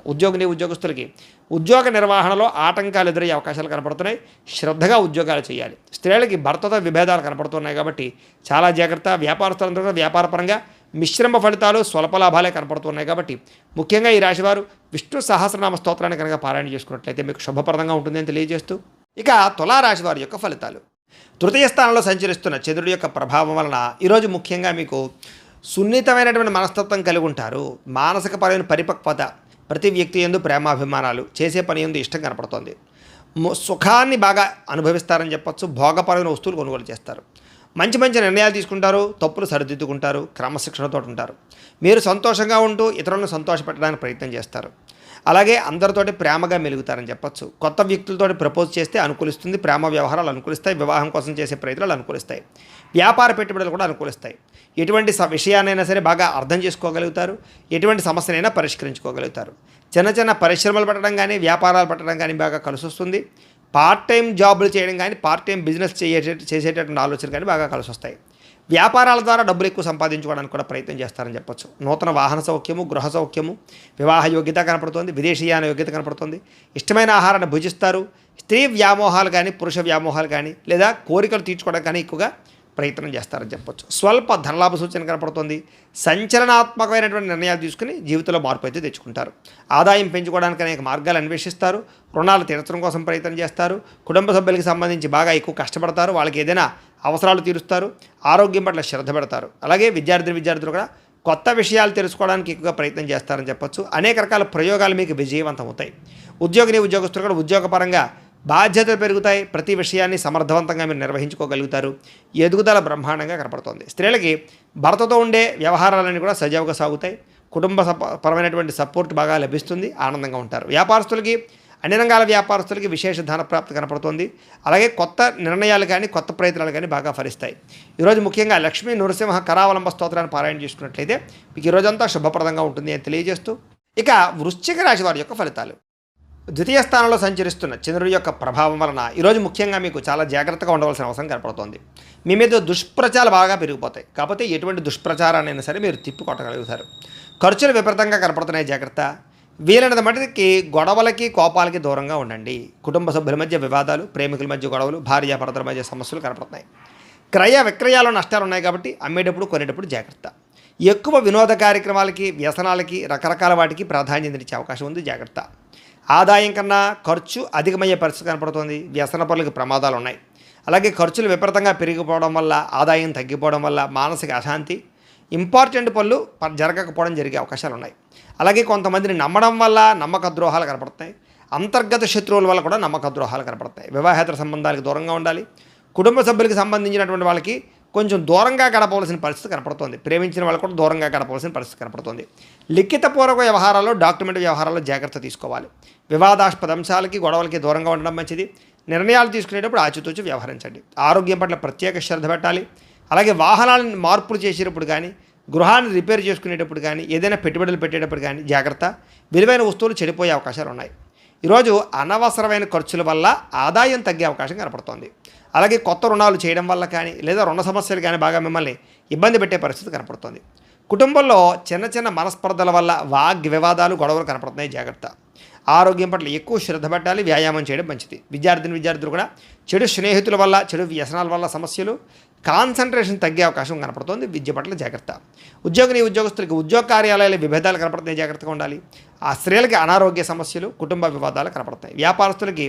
ఉద్యోగస్తులకి ఉద్యోగ నిర్వహణలో ఆటంకాలు ఎదురయ్యే అవకాశాలు కనపడుతున్నాయి. శ్రద్ధగా ఉద్యోగాలు చేయాలి. స్త్రీలకి భర్తతో విభేదాలు కనపడుతున్నాయి కాబట్టి చాలా జాగ్రత్త. వ్యాపారస్తులందరూ కూడా వ్యాపారపరంగా మిశ్రమ ఫలితాలు, స్వల్ప లాభాలే కనపడుతున్నాయి కాబట్టి ముఖ్యంగా ఈ రాశివారు విష్ణు సహస్రనామ స్తోత్రాన్ని కనుక పారాయణ చేసుకున్నట్లయితే మీకు శుభప్రదంగా ఉంటుందని తెలియజేస్తూ, ఇక తులారాశి వారి యొక్క ఫలితాలు. తృతీయ స్థానంలో సంచరిస్తున్న చంద్రుడి యొక్క ప్రభావం వలన ఈరోజు ముఖ్యంగా మీకు సున్నితమైనటువంటి మనస్తత్వం కలిగి ఉంటారు. మానసికపరమైన పరిపక్వత, ప్రతి వ్యక్తి యందు ప్రేమాభిమానాలు, చేసే పని యందు ఇష్టం కనపడుతోంది. సుఖాన్ని బాగా అనుభవిస్తారని చెప్పొచ్చు. భోగపరమైన వస్తువులు కొనుగోలు చేస్తారు. మంచి నిర్ణయాలు తీసుకుంటారు. తప్పులు సరిదిద్దుకుంటారు. క్రమశిక్షణతో ఉంటారు. మీరు సంతోషంగా ఉంటూ ఇతరులను సంతోషపెట్టడానికి ప్రయత్నం చేస్తారు. అలాగే అందరితోటి ప్రేమగా మెలుగుతారని చెప్పొచ్చు. కొత్త వ్యక్తులతోటి ప్రపోజ్ చేస్తే అనుకూలిస్తుంది. ప్రేమ వ్యవహారాలు అనుకూలిస్తాయి. వివాహం కోసం చేసే ప్రయత్నాలు అనుకూలిస్తాయి. వ్యాపార పెట్టుబడులు కూడా అనుకూలిస్తాయి. ఎటువంటి విషయాన్నైనా సరే బాగా అర్థం చేసుకోగలుగుతారు. ఎటువంటి సమస్యనైనా పరిష్కరించుకోగలుగుతారు. చిన్న పరిశ్రమలు పెట్టడం కానీ, వ్యాపారాలు పెట్టడం కానీ బాగా కలిసి వస్తుంది. పార్ట్ టైం జాబులు చేయడం కానీ, పార్ట్ టైం బిజినెస్ చేసేటటువంటి ఆలోచనలు కానీ బాగా కలిసి వస్తాయి. వ్యాపారాల ద్వారా డబ్బులు ఎక్కువ సంపాదించుకోవడానికి కూడా ప్రయత్నం చేస్తారని చెప్పొచ్చు. నూతన వాహన సౌఖ్యము, గృహ సౌఖ్యము, వివాహ యోగ్యత కనపడుతుంది. విదేశీయాన యోగ్యత కనపడుతుంది. ఇష్టమైన ఆహారాన్ని భుజిస్తారు. స్త్రీ వ్యామోహాలు కానీ, పురుష వ్యామోహాలు కానీ, లేదా కోరికలు తీర్చుకోవడం కానీ ఎక్కువగా ప్రయత్నం చేస్తారని చెప్పొచ్చు. స్వల్ప ధనలాభ సూచన కనపడుతుంది. సంచలనాత్మకమైనటువంటి నిర్ణయాలు తీసుకుని జీవితంలో మార్పు అయితే తెచ్చుకుంటారు. ఆదాయం పెంచుకోవడానికి అనేక మార్గాలు అన్వేషిస్తారు. రుణాలు తీర్చడం కోసం ప్రయత్నం చేస్తారు. కుటుంబ సభ్యులకి సంబంధించి బాగా ఎక్కువ కష్టపడతారు. వాళ్ళకి ఏదైనా అవసరాలు తీరుస్తారు. ఆరోగ్యం పట్ల శ్రద్ధ పెడతారు. అలాగే విద్యార్థులు కూడా కొత్త విషయాలు తెలుసుకోవడానికి ఎక్కువగా ప్రయత్నం చేస్తారని చెప్పొచ్చు. అనేక రకాల ప్రయోగాలు మీకు విజయవంతం అవుతాయి. ఉద్యోగస్తులు కూడా ఉద్యోగపరంగా బాధ్యతలు పెరుగుతాయి. ప్రతి విషయాన్ని సమర్థవంతంగా మీరు నిర్వహించుకోగలుగుతారు. ఎదుగుదల బ్రహ్మాండంగా కనపడుతుంది. స్త్రీలకి భర్తతో ఉండే వ్యవహారాలన్నీ కూడా సజావుగా సాగుతాయి. కుటుంబ పరమైనటువంటి సపోర్ట్ బాగా లభిస్తుంది. ఆనందంగా ఉంటారు. అన్ని రంగాల వ్యాపారస్తులకి విశేష ధనప్రాప్తి కనపడుతుంది. అలాగే కొత్త నిర్ణయాలు కానీ, కొత్త ప్రయత్నాలు కానీ బాగా ఫలిస్తాయి. ఈరోజు ముఖ్యంగా లక్ష్మీ నృసింహ కరావలంబ స్తోత్రాన్ని పారాయణ చేసుకున్నట్లయితే మీకు ఈరోజంతా శుభప్రదంగా ఉంటుంది అని తెలియజేస్తూ, ఇక వృశ్చిక రాశి వారి యొక్క ఫలితాలు. ద్వితీయ స్థానంలో సంచరిస్తున్న చంద్రుడి యొక్క ప్రభావం వలన ఈరోజు ముఖ్యంగా మీకు చాలా జాగ్రత్తగా ఉండవలసిన అవసరం కనపడుతోంది. మీ మీద దుష్ప్రచారాలు బాగా పెరిగిపోతాయి. కాకపోతే ఎటువంటి దుష్ప్రచారాన్నైనా సరే మీరు తిప్పికొట్టగలుగుతారు. ఖర్చులు విపరీతంగా కనపడుతున్నాయి, జాగ్రత్త. వీలైనంత మటుకి గొడవలకి కోపాలకి దూరంగా ఉండండి. కుటుంబ సభ్యుల మధ్య వివాదాలు, ప్రేమికుల మధ్య గొడవలు, భార్యాభర్తల మధ్య సమస్యలు కనపడుతున్నాయి. క్రయ విక్రయాలు నష్టాలు ఉన్నాయి కాబట్టి అమ్మేటప్పుడు కొనేటప్పుడు జాగ్రత్త. ఎక్కువ వినోద కార్యక్రమాలకి, వ్యసనాలకి, రకరకాల వాటికి ప్రాధాన్యత ఇచ్చే అవకాశం ఉంది, జాగ్రత్త. ఆదాయం కన్నా ఖర్చు అధికమయ్యే పరిస్థితి కనపడుతోంది. వ్యసన పనులకు ప్రమాదాలు ఉన్నాయి. అలాగే ఖర్చులు విపరీతంగా పెరిగిపోవడం వల్ల, ఆదాయం తగ్గిపోవడం వల్ల మానసిక అశాంతి, ఇంపార్టెంట్ పనులు జరగకపోవడం జరిగే అవకాశాలు ఉన్నాయి. అలాగే కొంతమందిని నమ్మడం వల్ల నమ్మక ద్రోహాలు కనపడుతున్నాయి. అంతర్గత శత్రువుల వల్ల కూడా నమ్మక ద్రోహాలు కనపడుతున్నాయి. వివాహేతర సంబంధాలకు దూరంగా ఉండాలి. కుటుంబ సభ్యులకు సంబంధించినటువంటి వాళ్ళకి కొంచెం దూరంగా గడపవలసిన పరిస్థితి కనపడుతుంది. ప్రేమించిన వాళ్ళు కూడా దూరంగా గడపవలసిన పరిస్థితి కనపడుతుంది. లిఖితపూర్వక వ్యవహారాల్లో, డాక్యుమెంట్ వ్యవహారాల్లో జాగ్రత్త తీసుకోవాలి. వివాదాస్పద అంశాలకి, గొడవలకి దూరంగా ఉండడం మంచిది. నిర్ణయాలు తీసుకునేటప్పుడు ఆచితూచి వ్యవహరించండి. ఆరోగ్యం పట్ల ప్రత్యేక శ్రద్ధ పెట్టాలి. అలాగే వాహనాలను మార్పులు చేసేటప్పుడు కానీ, గృహాన్ని రిపేర్ చేసుకునేటప్పుడు కానీ, ఏదైనా పెట్టుబడులు పెట్టేటప్పుడు కానీ జాగ్రత్త. విలువైన వస్తువులు చెడిపోయే అవకాశాలు ఉన్నాయి. ఈరోజు అనవసరమైన ఖర్చుల వల్ల ఆదాయం తగ్గే అవకాశం కనపడుతోంది. అలాగే కొత్త రుణాలు చేయడం వల్ల కానీ, లేదా రుణ సమస్యలు కానీ బాగా మిమ్మల్ని ఇబ్బంది పెట్టే పరిస్థితి కనపడుతుంది. కుటుంబంలో చిన్న చిన్న మనస్పర్ధల వల్ల వివాదాలు, గొడవలు కనపడుతున్నాయి, జాగ్రత్త. ఆరోగ్యం పట్ల ఎక్కువ శ్రద్ధ పెట్టాలి. వ్యాయామం చేయడం మంచిది. విద్యార్థులు కూడా చెడు స్నేహితుల వల్ల, చెడు వ్యసనాల వల్ల సమస్యలు, కాన్సన్ట్రేషన్ తగ్గే అవకాశం కనపడుతుంది. విద్య పట్ల జాగ్రత్త. ఉద్యోగస్తులకి ఉద్యోగ కార్యాలయాల విభేదాలు కనపడుతున్నాయి, జాగ్రత్తగా ఉండాలి. ఆ స్త్రీలకి అనారోగ్య సమస్యలు, కుటుంబ వివాదాలు కనపడుతున్నాయి. వ్యాపారస్తులకి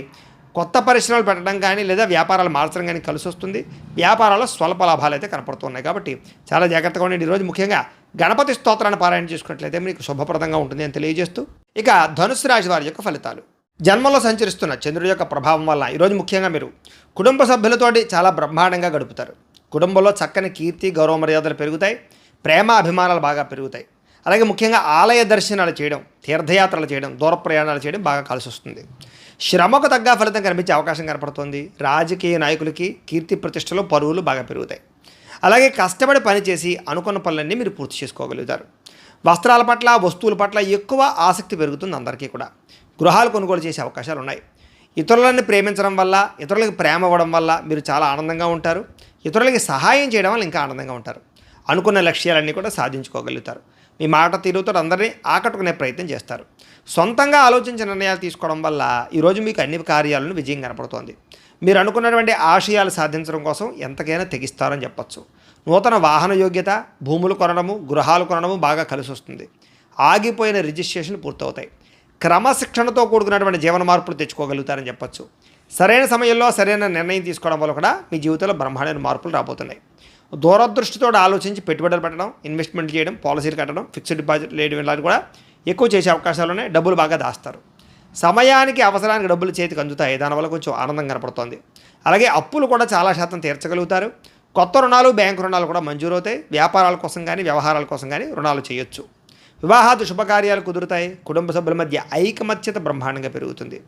కొత్త పరిశ్రమలు పెట్టడం కానీ, లేదా వ్యాపారాలు మార్చడం కానీ కలిసి వస్తుంది. వ్యాపారాల్లో స్వల్ప లాభాలు అయితే కనపడుతున్నాయి కాబట్టి చాలా జాగ్రత్తగా ఉండండి. ఈరోజు ముఖ్యంగా గణపతి స్తోత్రాన్ని పారాయణ చేసుకున్నట్లయితే మీకు శుభప్రదంగా ఉంటుంది అని తెలియజేస్తూ, ఇక ధనుసు రాశి వారి యొక్క ఫలితాలు. జన్మలో సంచరిస్తున్న చంద్రుడి యొక్క ప్రభావం వల్ల ఈరోజు ముఖ్యంగా మీరు కుటుంబ సభ్యులతోటి చాలా బ్రహ్మాండంగా గడుపుతారు. కుటుంబంలో చక్కని కీర్తి, గౌరవ మర్యాదలు పెరుగుతాయి. ప్రేమ అభిమానాలు బాగా పెరుగుతాయి. అలాగే ముఖ్యంగా ఆలయ దర్శనాలు చేయడం, తీర్థయాత్రలు చేయడం, దూర ప్రయాణాలు చేయడం బాగా కలిసి వస్తుంది. శ్రమకు తగ్గ ఫలితం కనిపించే అవకాశం కనపడుతుంది. రాజకీయ నాయకులకి కీర్తి ప్రతిష్టలు, పరువులు బాగా పెరుగుతాయి. అలాగే కష్టపడి పనిచేసి అనుకున్న పనులన్నీ మీరు పూర్తి చేసుకోగలుగుతారు. వస్త్రాల పట్ల, వస్తువుల పట్ల ఎక్కువ ఆసక్తి పెరుగుతుంది అందరికీ కూడా. గృహాలు కొనుగోలు చేసే అవకాశాలు ఉన్నాయి. ఇతరులని ప్రేమించడం వల్ల, ఇతరులకు ప్రేమ ఇవ్వడం వల్ల మీరు చాలా ఆనందంగా ఉంటారు. ఇతరులకి సహాయం చేయడం వల్ల ఇంకా ఆనందంగా ఉంటారు. అనుకున్న లక్ష్యాలన్నీ కూడా సాధించుకోగలుగుతారు. మీ మాట తీరుతో అందరినీ ఆకట్టుకునే ప్రయత్నం చేస్తారు. సొంతంగా ఆలోచించిన నిర్ణయాలు తీసుకోవడం వల్ల ఈరోజు మీకు అన్ని కార్యాలను విజయం కనపడుతోంది. మీరు అనుకున్నటువంటి ఆశయాలు సాధించడం కోసం ఎంతకైనా తెగిస్తారని చెప్పచ్చు. నూతన వాహన యోగ్యత, భూములు కొనడము, గృహాలు కొనడము బాగా కలిసి వస్తుంది. ఆగిపోయిన రిజిస్ట్రేషన్లు పూర్తవుతాయి. క్రమశిక్షణతో కూడుకున్నటువంటి జీవన మార్పులు తెచ్చుకోగలుగుతారని చెప్పచ్చు. సరైన సమయంలో సరైన నిర్ణయం తీసుకోవడం వల్ల కూడా మీ జీవితంలో బ్రహ్మాండమైన మార్పులు రాబోతున్నాయి. దూరదృష్టితో ఆలోచించి పెట్టుబడులు పెట్టడం, ఇన్వెస్ట్మెంట్ చేయడం, పాలసీలు కట్టడం, ఫిక్స్డ్ డిపాజిట్ వేయడం ఇలాంటి కూడా ఎక్కువ చేసే అవకాశాలు ఉన్నాయి. డబ్బులు బాగా దాస్తారు. సమయానికి, అవసరానికి డబ్బులు చేతికి అందుతాయి. దానివల్ల కొంచెం ఆనందం కనపడుతోంది. అలాగే అప్పులు కూడా చాలా శాతం తీర్చగలుగుతారు. కొత్త రుణాలు, బ్యాంకు రుణాలు కూడా మంజూరవుతాయి. వ్యాపారాల కోసం కానీ, వ్యవహారాల కోసం కానీ రుణాలు చేయొచ్చు. వివాహాది శుభకార్యాలు కుదురుతాయి. కుటుంబ సభ్యుల మధ్య ఐకమత్యత బ్రహ్మాండంగా పెరుగుతుంది.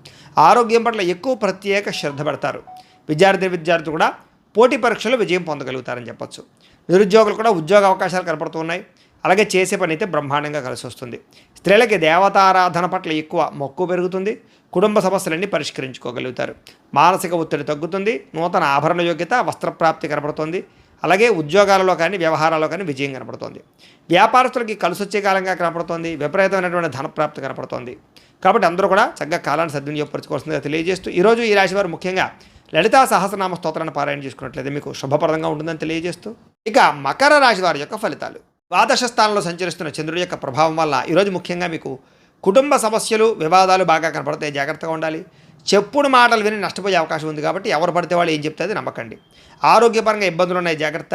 ఆరోగ్యం పట్ల ఎక్కువ ప్రత్యేక శ్రద్ధ పెడతారు. విద్యార్థులు కూడా పోటీ పరీక్షలో విజయం పొందగలుగుతారని చెప్పచ్చు. నిరుద్యోగులు కూడా ఉద్యోగ అవకాశాలు కనపడుతున్నాయి. అలాగే చేసే పని అయితే బ్రహ్మాండంగా కలిసి వస్తుంది. స్త్రీలకి దేవతారాధన పట్ల ఎక్కువ మక్కువ పెరుగుతుంది. కుటుంబ సమస్యలన్నీ పరిష్కరించుకోగలుగుతారు. మానసిక ఒత్తిడి తగ్గుతుంది. నూతన ఆభరణ యోగ్యత, వస్త్రప్రాప్తి కనపడుతుంది. అలాగే ఉద్యోగాలలో కానీ, వ్యవహారాల్లో కానీ విజయం కనపడుతోంది. వ్యాపారస్తులకి కలిసి వచ్చే కాలంగా కనపడుతోంది. విపరీతమైనటువంటి ధనప్రాప్తి కనపడుతోంది. కాబట్టి అందరూ కూడా చక్కగా కాలాన్ని సద్వినియోగపరచుకోవాల్సిందిగా తెలియజేస్తూ, ఈరోజు ఈ రాశి వారు ముఖ్యంగా లలితా సహస్రనామ స్తోత్రాన్ని పారాయణ చేసుకున్నట్లయితే మీకు శుభప్రదంగా ఉంటుందని తెలియజేస్తూ, ఇక మకర రాశి వారి యొక్క ఫలితాలు. ద్వాదశ స్థానంలో సంచరిస్తున్న చంద్రుడి యొక్క ప్రభావం వల్ల ఈరోజు ముఖ్యంగా మీకు కుటుంబ సమస్యలు, వివాదాలు బాగా కనపడతాయి. జాగ్రత్తగా ఉండాలి. చెప్పుడు మాటలు విని నష్టపోయే అవకాశం ఉంది కాబట్టి ఎవరు పడితే వాళ్ళు ఏం చెప్తే అది నమ్మకండి. ఆరోగ్యపరంగా ఇబ్బందులు ఉన్నాయి, జాగ్రత్త.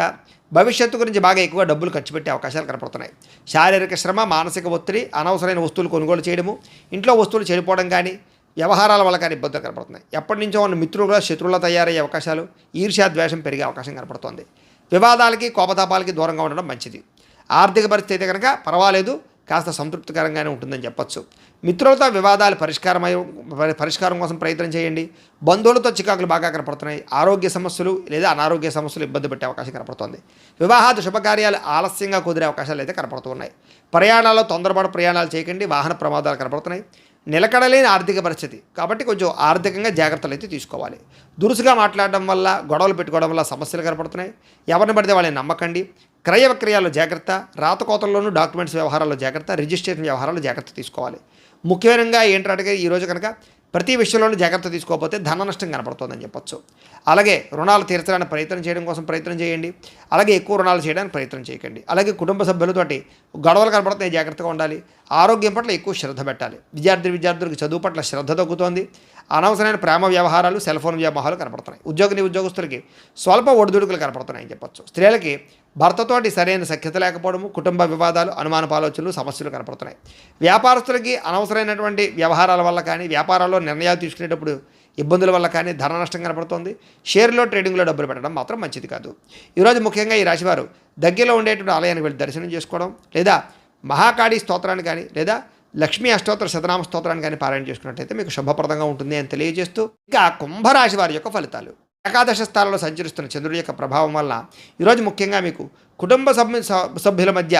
భవిష్యత్తు గురించి బాగా ఎక్కువ డబ్బులు ఖర్చు పెట్టే అవకాశాలు కనపడుతున్నాయి. శారీరక శ్రమ, మానసిక ఒత్తిడి, అనవసరమైన వస్తువులు కొనుగోలు చేయడము, ఇంట్లో వస్తువులు చెడిపోవడం కానీ, వ్యవహారాల వల్ల కానీ ఇబ్బందులు కనపడుతున్నాయి. ఎప్పటి నుంచో ఉన్న మిత్రులుగా శత్రువులా తయారయ్యే అవకాశాలు, ఈర్ష్యా ద్వేషం పెరిగే అవకాశం కనపడుతోంది. వివాదాలకి, కోపతాపాలకి దూరంగా ఉండడం మంచిది. ఆర్థిక పరిస్థితి అయితే కనుక పర్వాలేదు, కాస్త సంతృప్తికరంగానే ఉంటుందని చెప్పచ్చు. మిత్రులతో వివాదాలు పరిష్కారం కోసం ప్రయత్నం చేయండి. బంధువులతో చికాకులు బాగా కనపడుతున్నాయి. ఆరోగ్య సమస్యలు లేదా అనారోగ్య సమస్యలు ఇబ్బంది పెట్టే అవకాశం కనపడుతుంది. వివాహాది శుభకార్యాలు ఆలస్యంగా కుదిరే అవకాశాలు అయితే కనపడుతున్నాయి. ప్రయాణాల్లో తొందరపాటు ప్రయాణాలు చేయకండి. వాహన ప్రమాదాలు కనపడుతున్నాయి. నిలకడలేని ఆర్థిక పరిస్థితి కాబట్టి కొంచెం ఆర్థికంగా జాగ్రత్తలు అయితే తీసుకోవాలి. దురుసుగా మాట్లాడడం వల్ల, గొడవలు పెట్టుకోవడం వల్ల సమస్యలు కనపడుతున్నాయి. ఎవరిని పడితే వాళ్ళని నమ్మకండి. క్రయ విక్రయాల్లో జాగ్రత్త, రాతకోతల్లోనూ డాక్యుమెంట్స్ వ్యవహారాల్లో జాగ్రత్త, రిజిస్ట్రేషన్ వ్యవహారాల్లో జాగ్రత్త తీసుకోవాలి. ముఖ్యంగా ఏంటంటే ఈరోజు కనుక ప్రతి విషయంలోనూ జాగ్రత్త తీసుకోకపోతే ధన నష్టం కనపడుతుందని చెప్పొచ్చు. అలాగే రుణాలు తీర్చడానికి ప్రయత్నం చేయడం కోసం ప్రయత్నం చేయండి. అలాగే ఎక్కువ రుణాలు చేయడానికి ప్రయత్నం చేయకండి. అలాగే కుటుంబ సభ్యులతోటి గొడవలు కనపడితే జాగ్రత్తగా ఉండాలి. ఆరోగ్యం పట్ల ఎక్కువ శ్రద్ధ పెట్టాలి. విద్యార్థులకు చదువు పట్ల శ్రద్ధ తగ్గుతోంది. అనవసరమైన ప్రేమ వ్యవహారాలు, సెల్ ఫోన్ వ్యవహారాలు కనపడుతున్నాయి. ఉద్యోగస్తులకి స్వల్ప ఒడిదుడుకులు కనపడుతున్నాయని చెప్పొచ్చు. స్త్రీలకి భర్తతోటి సరైన సఖ్యత లేకపోవడము, కుటుంబ వివాదాలు, అనుమానపు ఆలోచనలు, సమస్యలు కనపడుతున్నాయి. వ్యాపారస్తులకి అనవసరమైనటువంటి వ్యవహారాల వల్ల కానీ, వ్యాపారాల్లో నిర్ణయాలు తీసుకునేటప్పుడు ఇబ్బందుల వల్ల కానీ ధన నష్టం కనపడుతుంది. షేర్లో, ట్రేడింగ్లో డబ్బులు పెట్టడం మాత్రం మంచిది కాదు. ఈరోజు ముఖ్యంగా ఈ రాశివారు దగ్గరలో ఉండేటువంటి ఆలయానికి వెళ్ళి దర్శనం చేసుకోవడం, లేదా మహాకాళీ స్తోత్రాన్ని కానీ, లేదా లక్ష్మీ అష్టోత్తర శతనామ స్తోత్రాన్ని కానీ పారాయణ చేసుకున్నట్టయితే మీకు శుభప్రదంగా ఉంటుంది అని తెలియజేస్తూ, ఇక కుంభరాశి వారి యొక్క ఫలితాలు. ఏకాదశ స్థానంలో సంచరిస్తున్న చంద్రుడి యొక్క ప్రభావం వల్ల ఈరోజు ముఖ్యంగా మీకు కుటుంబ సభ్యుల మధ్య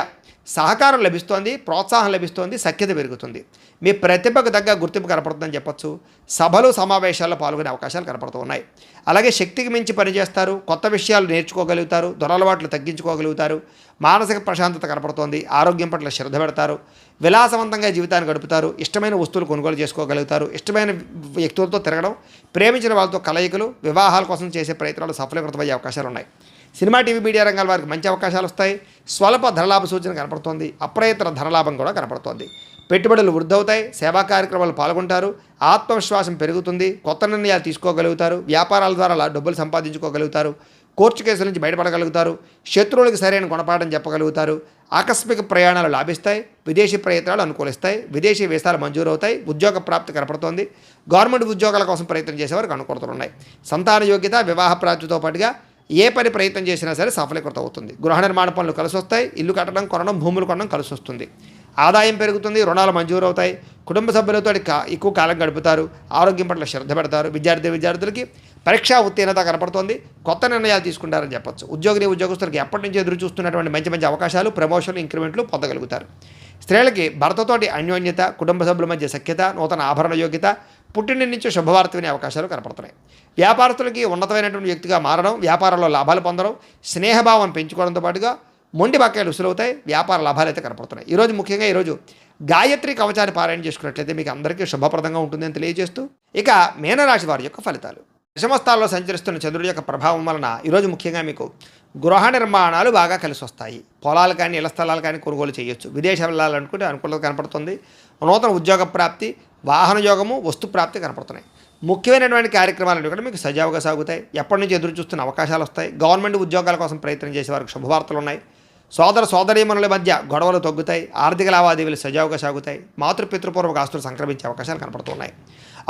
సహకారం లభిస్తోంది, ప్రోత్సాహం లభిస్తోంది, సఖ్యత పెరుగుతుంది. మీ ప్రతిభకు తగ్గ గుర్తింపు కనపడుతుందని చెప్పొచ్చు. సభలు, సమావేశాల్లో పాల్గొనే అవకాశాలు కనపడుతూ ఉన్నాయి. అలాగే శక్తికి మించి పనిచేస్తారు, కొత్త విషయాలు నేర్చుకోగలుగుతారు, దురలవాట్లు తగ్గించుకోగలుగుతారు, మానసిక ప్రశాంతత కనపడుతోంది, ఆరోగ్యం పట్ల శ్రద్ధ పెడతారు, విలాసవంతంగా జీవితాన్ని గడుపుతారు, ఇష్టమైన వస్తువులు కొనుగోలు చేసుకోగలుగుతారు, ఇష్టమైన వ్యక్తులతో తిరగడం, ప్రేమించిన వాళ్ళతో కలయికలు, వివాహాల కోసం చేసే ప్రయత్నాలు సఫలీకృతమయ్యే అవకాశాలు ఉన్నాయి. సినిమా, టీవీ, మీడియా రంగాల వారికి మంచి అవకాశాలు వస్తాయి. స్వల్ప ధనలాభ సూచన కనపడుతోంది. అప్రయత్న ధనలాభం కూడా కనపడుతోంది. పెట్టుబడులు వృద్ధి అవుతాయి. సేవా కార్యక్రమాలు పాల్గొంటారు. ఆత్మవిశ్వాసం పెరుగుతుంది. కొత్త నిర్ణయాలు తీసుకోగలుగుతారు. వ్యాపారాల ద్వారా డబ్బులు సంపాదించుకోగలుగుతారు. కోర్టు కేసుల నుంచి బయటపడగలుగుతారు. శత్రువులకు సరైన గుణపాఠం చెప్పగలుగుతారు. ఆకస్మిక ప్రయాణాలు లాభిస్తాయి. విదేశీ ప్రయత్నాలు అనుకూలిస్తాయి. విదేశీ వీసాలు మంజూరు అవుతాయి. ఉద్యోగ ప్రాప్తి కనపడుతోంది. గవర్నమెంట్ ఉద్యోగాల కోసం ప్రయత్నం చేసేవారికి అనుకూలతలు ఉన్నాయి. సంతాన యోగ్యత, వివాహ ప్రాప్తితో పాటుగా ఏ పని ప్రయత్నం చేసినా సరే సఫలీకృతం అవుతుంది. గృహ నిర్మాణ పనులు కలిసి వస్తాయి. ఇల్లు కట్టడం, కొనడం, భూములు కొనడం కలిసి వస్తుంది. ఆదాయం పెరుగుతుంది. రుణాలు మంజూరు అవుతాయి. కుటుంబ సభ్యులతో ఎక్కువ కాలం గడుపుతారు. ఆరోగ్యం పట్ల శ్రద్ధ పెడతారు. విద్యార్థులకి పరీక్షా ఉత్తీర్ణత కనపడుతోంది. కొత్త నిర్ణయాలు తీసుకుంటారని చెప్పొచ్చు. ఉద్యోగస్తులకి ఎప్పటి నుంచి ఎదురు చూస్తున్నటువంటి మంచి అవకాశాలు, ప్రమోషన్లు, ఇంక్రిమెంట్లు పొందగలుగుతారు. స్త్రీలకి భర్తతోటి అన్యోన్యత, కుటుంబ సభ్యుల మధ్య సఖ్యత, నూతన ఆభరణ యోగ్యత, పుట్టిన నుంచి శుభవార్త వినే అవకాశాలు కనపడుతున్నాయి. వ్యాపారస్తులకి ఉన్నతమైనటువంటి వ్యక్తిగా మారడం, వ్యాపారంలో లాభాలు పొందడం, స్నేహభావం పెంచుకోవడంతో పాటుగా మొండి బకాయిలు ఉసులవుతాయి. వ్యాపార లాభాలు అయితే కనపడుతున్నాయి. ముఖ్యంగా ఈరోజు గాయత్రి కవచాన్ని పారాయణ చేసుకున్నట్లయితే మీకు అందరికీ శుభప్రదంగా ఉంటుందని తెలియజేస్తూ, ఇక మీనరాశి వారి యొక్క ఫలితాలు. దశమస్థానంలో సంచరిస్తున్న చంద్రుడి యొక్క ప్రభావం వలన ఈరోజు ముఖ్యంగా మీకు గృహ నిర్మాణాలు బాగా కలిసి వస్తాయి. పొలాలు కానీ, ఇళ్ల స్థలాలు కానీ కొనుగోలు చేయొచ్చు. విదేశం వెళ్ళాలనుకుంటే అనుకూలత కనపడుతుంది. నూతన ఉద్యోగ ప్రాప్తి, వాహన యోగము, వస్తు ప్రాప్తి కనపడుతున్నాయి. ముఖ్యమైనటువంటి కార్యక్రమాలు కూడా మీకు సజావుగా సాగుతాయి. ఎప్పటి నుంచి ఎదురు చూస్తున్న అవకాశాలు వస్తాయి. గవర్నమెంట్ ఉద్యోగాల కోసం ప్రయత్నం చేసే వారికి శుభవార్తలు ఉన్నాయి. సోదరీమణుల మధ్య గొడవలు తగ్గుతాయి. ఆర్థిక లావాదేవీలు సజావుగా సాగుతాయి. మాతృపితృపూర్వక ఆస్తులు సంక్రమించే అవకాశాలు కనపడుతున్నాయి.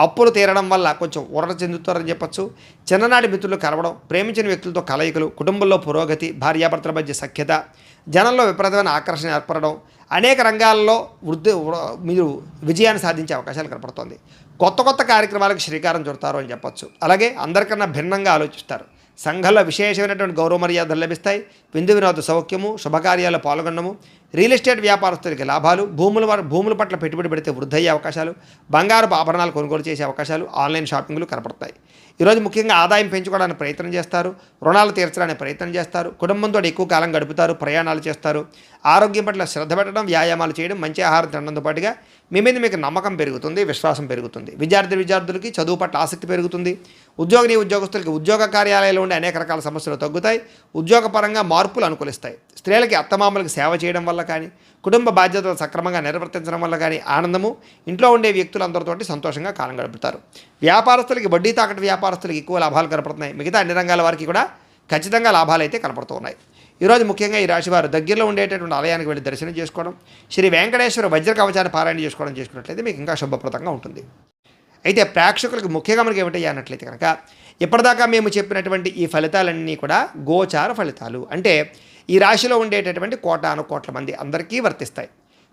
అప్పులు తీరడం వల్ల కొంచెం ఊరట చెందుతారని చెప్పొచ్చు. చిన్ననాటి మిత్రులు కలవడం, ప్రేమించిన వ్యక్తులతో కలయికలు, కుటుంబంలో పురోగతి, భార్యాభర్తల మధ్య సఖ్యత, జనంలో విపరీతమైన ఆకర్షణ ఏర్పడడం, అనేక రంగాల్లో మీరు విజయాన్ని సాధించే అవకాశాలు కనపడుతోంది. కొత్త కార్యక్రమాలకు శ్రీకారం చుడతారు అని చెప్పొచ్చు. అలాగే అందరికన్నా భిన్నంగా ఆలోచిస్తారు. సంఘంలో విశేషమైనటువంటి గౌరవ మర్యాదలు లభిస్తాయి. విందు వినోద సౌఖ్యము, శుభకార్యాల్లో పాల్గొనడము, రియల్ ఎస్టేట్ వ్యాపారస్తులకి లాభాలు, భూముల పట్ల పెట్టుబడి పెడితే వృద్ధి అయ్యే అవకాశాలు, బంగారపు ఆభరణాలు కొనుగోలు చేసే అవకాశాలు, ఆన్లైన్ షాపింగ్లు కనపడతాయి. ఈరోజు ముఖ్యంగా ఆదాయం పెంచుకోవడానికి ప్రయత్నం చేస్తారు. రుణాలు తీర్చడానికి ప్రయత్నం చేస్తారు. కుటుంబంతో ఎక్కువ కాలం గడుపుతారు. ప్రయాణాలు చేస్తారు. ఆరోగ్యం పట్ల శ్రద్ధ పెట్టడం, వ్యాయామాలు చేయడం, మంచి ఆహారం తినడంతో పాటుగా మీ మీద మీకు నమ్మకం పెరుగుతుంది, విశ్వాసం పెరుగుతుంది. విద్యార్థులకి చదువు పట్ల ఆసక్తి పెరుగుతుంది. ఉద్యోగస్తులకి ఉద్యోగ కార్యాలయాల్లో ఉండే అనేక రకాల సమస్యలు తగ్గుతాయి. ఉద్యోగపరంగా మార్పులు అనుకూలిస్తాయి. స్త్రీలకి అత్తమామలకు సేవ చేయడం వల్ల కానీ, కుటుంబ బాధ్యతలు సక్రమంగా నిర్వర్తించడం వల్ల కానీ ఆనందము, ఇంట్లో ఉండే వ్యక్తులందరితోటి సంతోషంగా కాలం గడుపుతారు. వ్యాపారస్తులకి వడ్డీ తాకట్టు వ్యాపారస్తులకి ఎక్కువ లాభాలు కనపడుతున్నాయి. మిగతా అన్ని రంగాల వారికి కూడా ఖచ్చితంగా లాభాలు అయితే కనపడుతూ ఉన్నాయి. ఈరోజు ముఖ్యంగా ఈ రాశివారు దగ్గరలో ఉండేటటువంటి ఆలయానికి వెళ్ళి దర్శనం చేసుకోవడం, శ్రీ వెంకటేశ్వర వజ్ర కవచాన్ని పారాయణ చేసుకున్నట్లయితే మీకు ఇంకా శుభప్రదంగా ఉంటుంది. అయితే ప్రేక్షకులకు ముఖ్యంగా మనకి ఏమిటయ్యా అన్నట్లయితే కనుక, ఇప్పటిదాకా మేము చెప్పినటువంటి ఈ ఫలితాలన్నీ కూడా గోచార ఫలితాలు, అంటే ఈ రాశిలో ఉండేటటువంటి కోట్ల మంది అందరికీ వర్తిస్తాయి.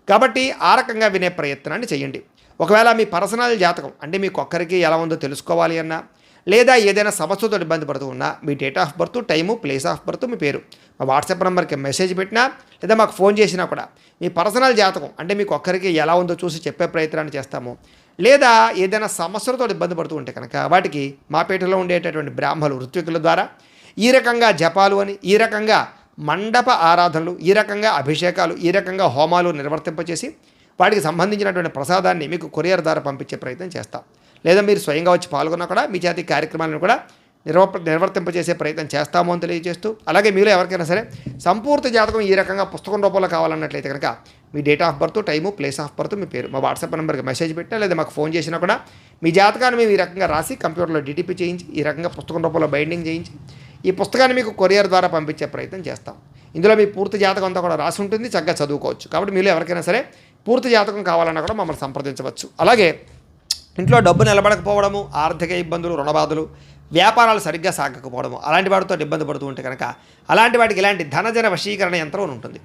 కాబట్టి ఆ రకంగా వినే ప్రయత్నాన్ని చేయండి. ఒకవేళ మీ పర్సనల్ జాతకం అంటే మీకు ఒక్కరికి ఎలా ఉందో తెలుసుకోవాలి అన్నా, లేదా ఏదైనా సమస్యతో ఇబ్బంది పడుతూ ఉన్నా, మీ date of birth, time, place of birth, మీ పేరు మా వాట్సాప్ నెంబర్కి మెసేజ్ పెట్టినా, లేదా మాకు ఫోన్ చేసినా కూడా మీ పర్సనల్ జాతకం అంటే మీకు ఒక్కరికి ఎలా ఉందో చూసి చెప్పే ప్రయత్నాన్ని చేస్తాము. లేదా ఏదైనా సమస్యలతో ఇబ్బంది పడుతూ ఉంటే కనుక వాటికి మా పేటలో ఉండేటటువంటి బ్రాహ్మలు ఋత్వికుల ద్వారా ఈ రకంగా జపాలు అని, ఈ రకంగా మండప ఆరాధనలు, ఈ రకంగా అభిషేకాలు, ఈ రకంగా హోమాలు నిర్వర్తింపచేసి వాటికి సంబంధించినటువంటి ప్రసాదాన్ని మీకు కొరియర్ ద్వారా పంపించే ప్రయత్నం చేస్తాం. లేదా మీరు స్వయంగా వచ్చి పాల్గొన్నా కూడా మీ చేతి కార్యక్రమాలను కూడా నిర్వర్తింపజేసే ప్రయత్నం చేస్తాము అని తెలియజేస్తూ, అలాగే మీరు ఎవరికైనా సరే సంపూర్తి జాతకం ఈ రకంగా పుస్తకం రూపంలో కావాలన్నట్లయితే కనుక మీ date of birth, time, place of birth, మీ పేరు మా వాట్సాప్ నెంబర్కి మెసేజ్ పెట్టినా లేదా మాకు ఫోన్ చేసినా కూడా మీ జాతకాన్ని మేము ఈ రకంగా రాసి కంప్యూటర్లో డిటిపి చేయించి ఈ రకంగా పుస్తకం రూపంలో బైండింగ్ చేయించి ఈ పుస్తకాన్ని మీకు కొరియర్ ద్వారా పంపించే ప్రయత్నం చేస్తాం. ఇందులో మీ పూర్తి జాతకం అంతా కూడా రాసి ఉంటుంది, చక్కగా చదువుకోవచ్చు. కాబట్టి మీరు ఎవరికైనా సరే పూర్తి జాతకం కావాలన్నా కూడా మమ్మల్ని సంప్రదించవచ్చు. అలాగే ఇంట్లో డబ్బు నిలబడకపోవడము, ఆర్థిక ఇబ్బందులు, రుణబాధలు, వ్యాపారాలు సరిగ్గా సాగకపోవడము, అలాంటి వాటితో ఇబ్బంది పడుతూ ఉంటే కనుక అలాంటి వాటికి ఇలాంటి ధనజన వశీకరణ యంత్రం ఉంటుంది.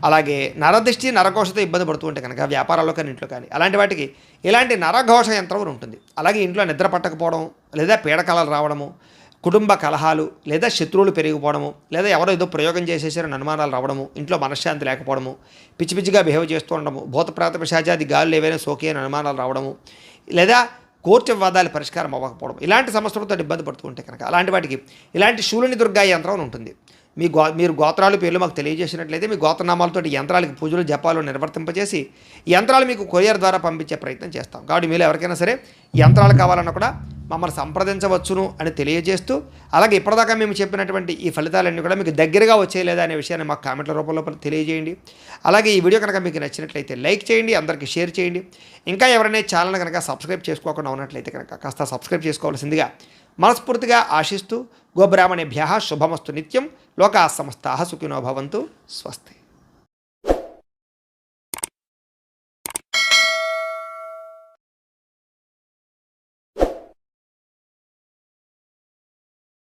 అలాగే నరదృష్టి, నరఘోషతో ఇబ్బంది పడుతూ ఉంటే కనుక వ్యాపారాల్లో కానీ ఇంట్లో కానీ అలాంటి వాటికి ఇలాంటి నరఘోష యంత్రం ఉంటుంది. అలాగే ఇంట్లో నిద్ర పట్టకపోవడం, లేదా పీడకలలు రావడము, కుటుంబ కలహాలు, లేదా శత్రువులు పెరిగిపోవడము, లేదా ఎవరో ఏదో ప్రయోగం చేసేసారని అనుమానాలు రావడము, ఇంట్లో మనశ్శాంతి లేకపోవడము, పిచ్చి పిచ్చిగా బిహేవ్ చేస్తూ ఉండడము, భూతప్రాత పిశాచాది గాలులు ఏవైనా సోకి అని అనుమానాలు రావడము, లేదా కోర్టు వివాదాలు పరిష్కారం అవ్వకపోవడం, ఇలాంటి సమస్యలతో ఇబ్బంది పడుతూ ఉంటే కనుక అలాంటి వాటికి ఇలాంటి శూలిని దుర్గా యంత్రం ఉంటుంది. మీరు గోత్రాలు పేర్లు మాకు తెలియజేసినట్లయితే మీ గోత్రనామాలతో యంత్రాలకి పూజలు జపాలు నిర్వర్తింపజేసి యంత్రాలు మీకు కొరియర్ ద్వారా పంపించే ప్రయత్నం చేస్తాం. కాబట్టి మీరు ఎవరికైనా సరే యంత్రాలు కావాలన్నా కూడా మమ్మల్ని సంప్రదించవచ్చును అని తెలియజేస్తూ, అలాగే ఇప్పటిదాకా మేము చెప్పినటువంటి ఈ ఫలితాలన్నీ కూడా మీకు దగ్గరగా వచ్చేయలేదా అనే విషయాన్ని మాకు కామెంట్ల రూపంలో తెలియజేయండి. అలాగే ఈ వీడియో కనుక మీకు నచ్చినట్లయితే లైక్ చేయండి, అందరికీ షేర్ చేయండి. ఇంకా ఎవరైనా ఛానల్ కనుక సబ్స్క్రైబ్ చేసుకోకుండా ఉన్నట్లయితే కనుక కాస్త సబ్స్క్రైబ్ చేసుకోవాల్సిందిగా మనస్ఫూర్తిగా ఆశిస్తూ, గోబ్రాహ్మణేభ్యః శుభమస్తు నిత్యం, లోకాః సమస్తాః సుఖినో భవంతు. స్వస్తి.